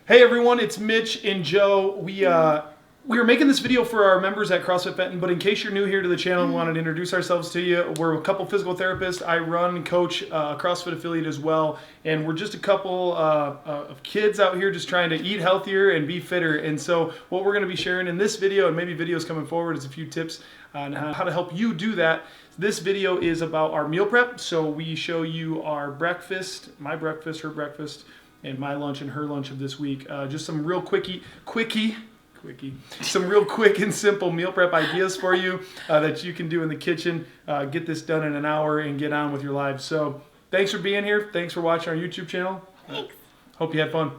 Hey everyone, it's Mitch and Jo. We were making this video for our members at CrossFit Benton, but in case you're new here to the channel and wanted to introduce ourselves to you, we're a couple physical therapists. I run and coach a CrossFit affiliate as well, and we're just a couple of kids out here just trying to eat healthier and be fitter. And so what we're going to be sharing in this video, and maybe videos coming forward, is a few tips on how to help you do that. This video is about our meal prep, so we show you our breakfast, my breakfast, her breakfast, and my lunch and her lunch of this week. Just some real some real quick and simple meal prep ideas for you that you can do in the kitchen. Get this done in an hour and get on with your lives. So thanks for being here. Thanks for watching our YouTube channel. Thanks. Hope you had fun.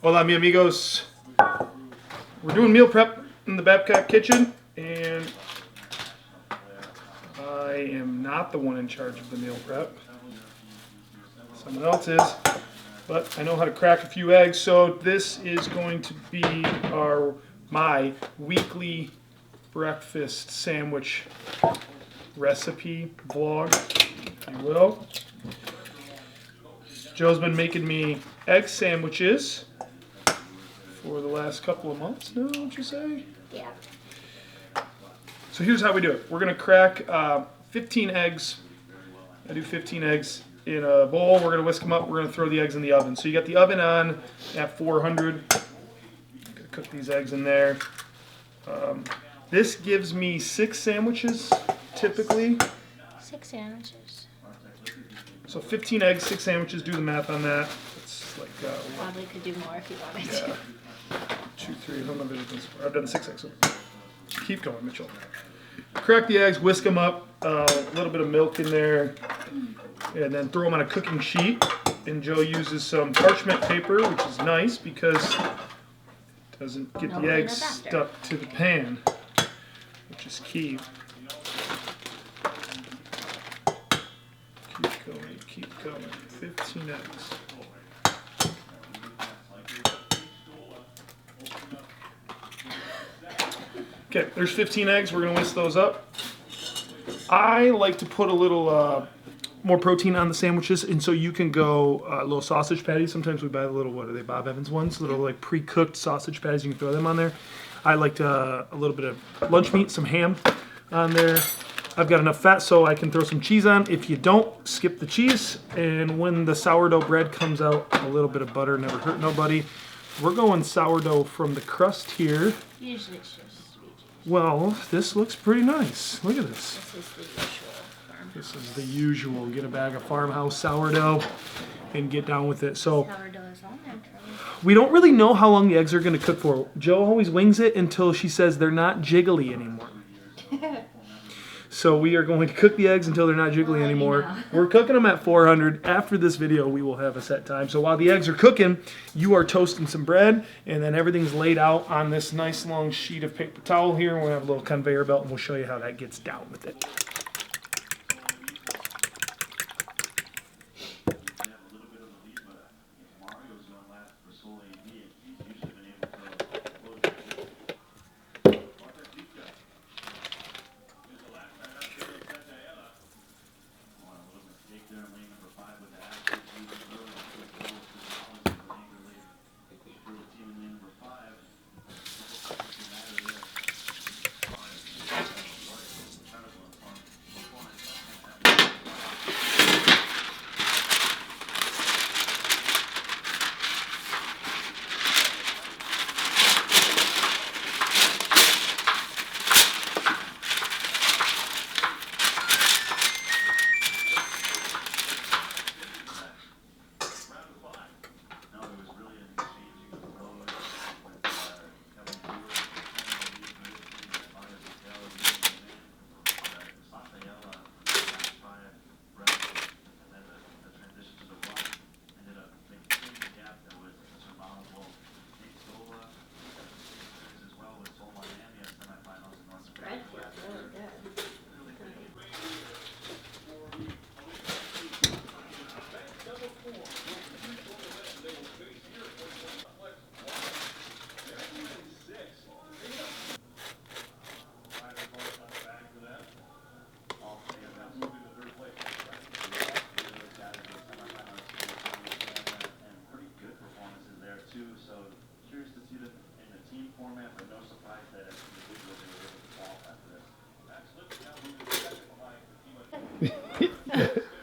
Hola, mi amigos. We're doing meal prep in the Babcock kitchen, and I am not the one in charge of the meal prep. Someone else is, but I know how to crack a few eggs. So this is going to be my weekly breakfast sandwich recipe vlog, if you will. Joe's been making me egg sandwiches for the last couple of months now, would you say? Yeah. So here's how we do it. We're gonna crack 15 eggs. I do 15 eggs in a bowl. We're going to whisk them up. We're going to throw the eggs in the oven. So you got the oven on at 400. Going to cook these eggs in there. This gives me 6 sandwiches, typically. 6 sandwiches. So 15 eggs, 6 sandwiches. Do the math on that. It's like Probably could do more if you wanted yeah. to. 2, 3. How many have I done so far? I've done 6 eggs. So keep going, Mitchell. Crack the eggs, whisk them up. A little bit of milk in there. And then throw them on a cooking sheet. And Joe uses some parchment paper, which is nice because it doesn't get the eggs stuck to the pan, which is key. Keep going. 15 eggs. Okay, there's 15 eggs. We're going to whisk those up. I like to put a little more protein on the sandwiches, and so you can go little sausage patties. Sometimes we buy the little, what are they, Bob Evans ones? Little like pre-cooked sausage patties. You can throw them on there. I like a little bit of lunch meat, some ham on there. I've got enough fat so I can throw some cheese on. If you don't, skip the cheese. And when the sourdough bread comes out, a little bit of butter, never hurt nobody. We're going sourdough from the crust here. Usually it's just sweet cheese. Well, this looks pretty nice. Look at this. This is the usual farmhouse. This is the usual. Get a bag of farmhouse sourdough and get down with it. So Sourdough is all natural. we don't really know how long the eggs are going to cook for. Joe always wings it until she says they're not jiggly anymore. So we are going to cook the eggs until they're not jiggly anymore. We're cooking them at 400. After this video, we will have a set time. So while the eggs are cooking, you are toasting some bread, and then everything's laid out on this nice long sheet of paper towel here. We're going to have a little conveyor belt, and we'll show you how that gets down with it.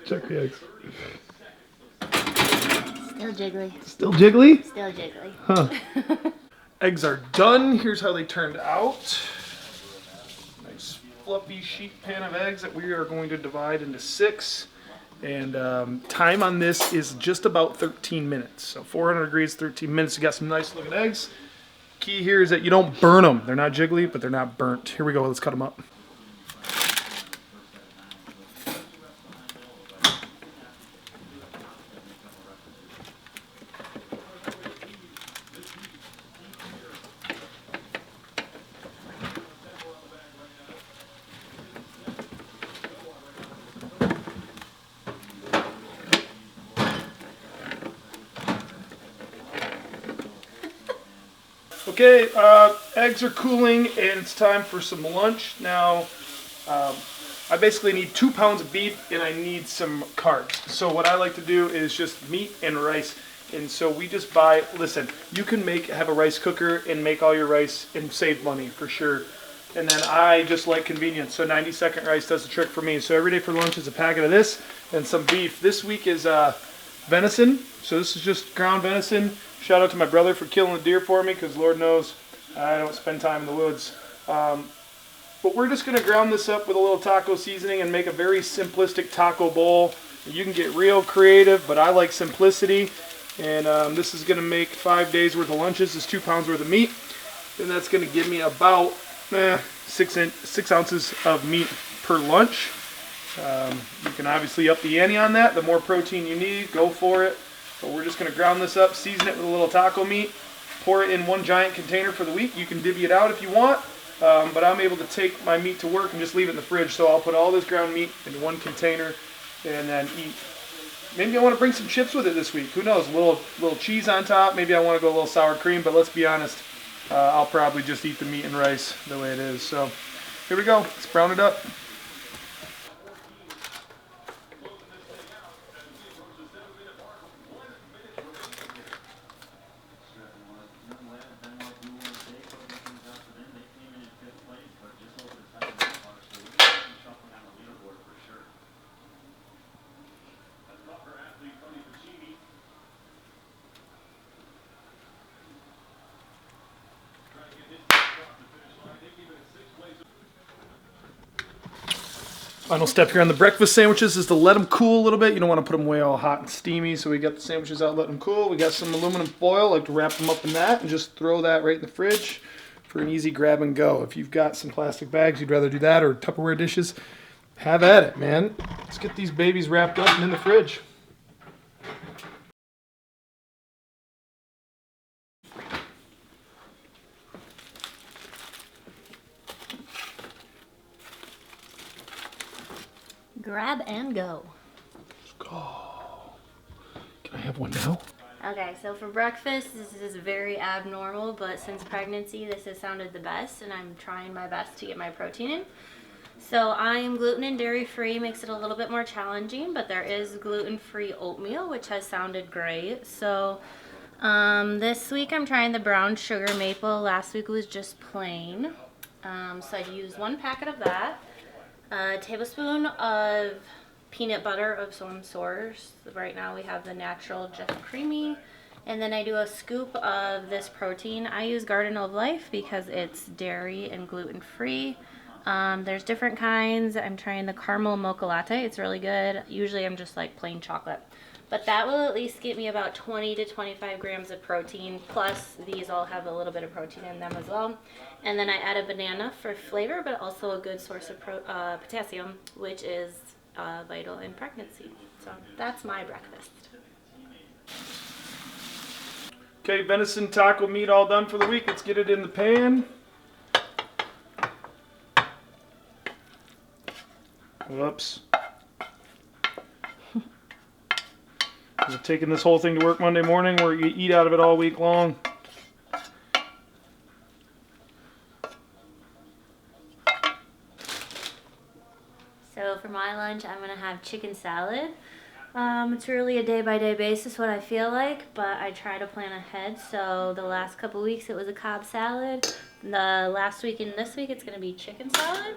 Check the eggs. Still jiggly. Still jiggly? Still jiggly. Huh. Eggs are done. Here's how they turned out. Nice fluffy sheet pan of eggs that we are going to divide into 6. And time on this is just about 13 minutes. So 400 degrees, 13 minutes. You got some nice looking eggs. Key here is that you don't burn them. They're not jiggly, but they're not burnt. Here we go. Let's cut them up. Okay, eggs are cooling and it's time for some lunch. Now, I basically need 2 pounds of beef and I need some carbs. So what I like to do is just meat and rice. And so we just buy, listen, you can have a rice cooker and make all your rice and save money for sure. And then I just like convenience. So 90-second rice does the trick for me. So every day for lunch is a packet of this and some beef. This week is venison. So this is just ground venison. Shout out to my brother for killing the deer for me, because Lord knows I don't spend time in the woods. But we're just going to ground this up with a little taco seasoning and make a very simplistic taco bowl. You can get real creative, but I like simplicity. And this is going to make 5 days worth of lunches. This is 2 pounds worth of meat. And that's going to give me about 6 ounces of meat per lunch. You can obviously up the ante on that. The more protein you need, go for it. But we're just going to ground this up, season it with a little taco meat, pour it in one giant container for the week. You can divvy it out if you want, but I'm able to take my meat to work and just leave it in the fridge. So I'll put all this ground meat in one container and then eat. Maybe I want to bring some chips with it this week. Who knows? A little cheese on top. Maybe I want to go a little sour cream, but let's be honest. I'll probably just eat the meat and rice the way it is. So here we go. Let's brown it up. Final step here on the breakfast sandwiches is to let them cool a little bit. You don't want to put them way all hot and steamy, so we got the sandwiches out, let them cool. We got some aluminum foil, like to wrap them up in that and just throw that right in the fridge for an easy grab and go. If you've got some plastic bags, you'd rather do that, or Tupperware dishes, have at it, man. Let's get these babies wrapped up and in the fridge. Grab and go. Let's go. Can I have one now? Okay, so for breakfast, this is very abnormal, but since pregnancy, this has sounded the best, and I'm trying my best to get my protein in. So I am gluten and dairy free, makes it a little bit more challenging, but there is gluten-free oatmeal, which has sounded great. So this week I'm trying the brown sugar maple. Last week was just plain. So I use 1 packet of that. A tablespoon of peanut butter of some source. Right now we have the natural just creamy. And then I do a scoop of this protein. I use Garden of Life because it's dairy and gluten free. There's different kinds. I'm trying the caramel mocha latte. It's really good. Usually I'm just like plain chocolate. But that will at least get me about 20 to 25 grams of protein. Plus these all have a little bit of protein in them as well. And then I add a banana for flavor, but also a good source of potassium, which is vital in pregnancy. So that's my breakfast. Okay, venison taco meat all done for the week. Let's get it in the pan. Whoops. We're taking this whole thing to work Monday morning. We're going to eat out of it all week long. So for my lunch, I'm going to have chicken salad. It's really a day-by-day basis what I feel like, but I try to plan ahead. So the last couple weeks it was a Cobb salad. The last week and this week it's going to be chicken salad.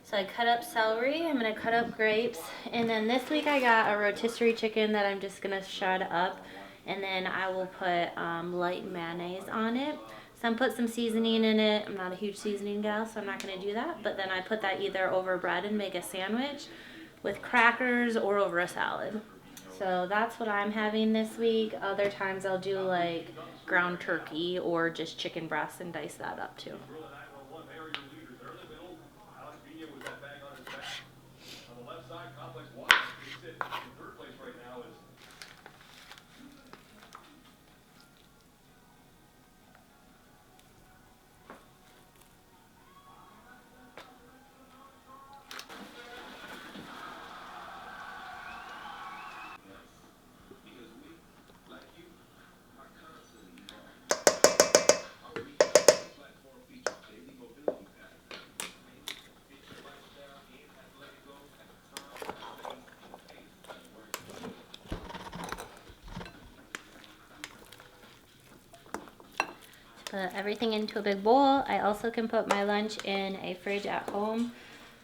So I cut up celery, I'm going to cut up grapes, and then this week I got a rotisserie chicken that I'm just going to shred up, and then I will put light mayonnaise on it. So I'm put some seasoning in it. I'm not a huge seasoning gal, so I'm not going to do that, but then I put that either over bread and make a sandwich with crackers or over a salad. So that's what I'm having this week. Other times I'll do like ground turkey or just chicken breast and dice that up too. Put everything into a big bowl. I also can put my lunch in a fridge at home.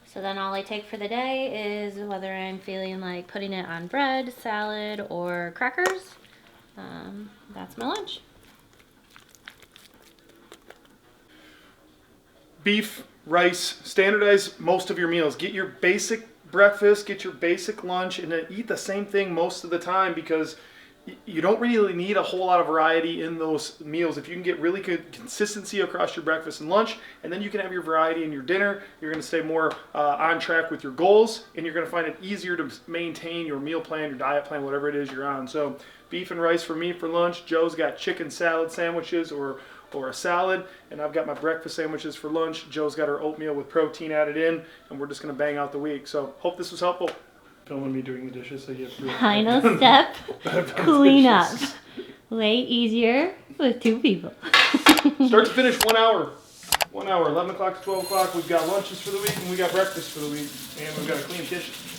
So then all I take for the day is whether I'm feeling like putting it on bread, salad, or crackers. That's my lunch. Beef, rice, standardize most of your meals. Get your basic breakfast, get your basic lunch, and then eat the same thing most of the time, because you don't really need a whole lot of variety in those meals. If you can get really good consistency across your breakfast and lunch, and then you can have your variety in your dinner, you're going to stay more on track with your goals, and you're going to find it easier to maintain your meal plan, your diet plan, whatever it is you're on. So beef and rice for me for lunch. Joe's got chicken salad sandwiches or a salad, and I've got my breakfast sandwiches for lunch. Joe's got her oatmeal with protein added in, and we're just going to bang out the week. So hope this was helpful. Filming me doing the dishes, so you have to Final step, clean up. Way easier with 2 people. Start to finish, 1 hour. 1 hour, 11 o'clock to 12 o'clock. We've got lunches for the week, and we got breakfast for the week, and we've got a clean kitchen.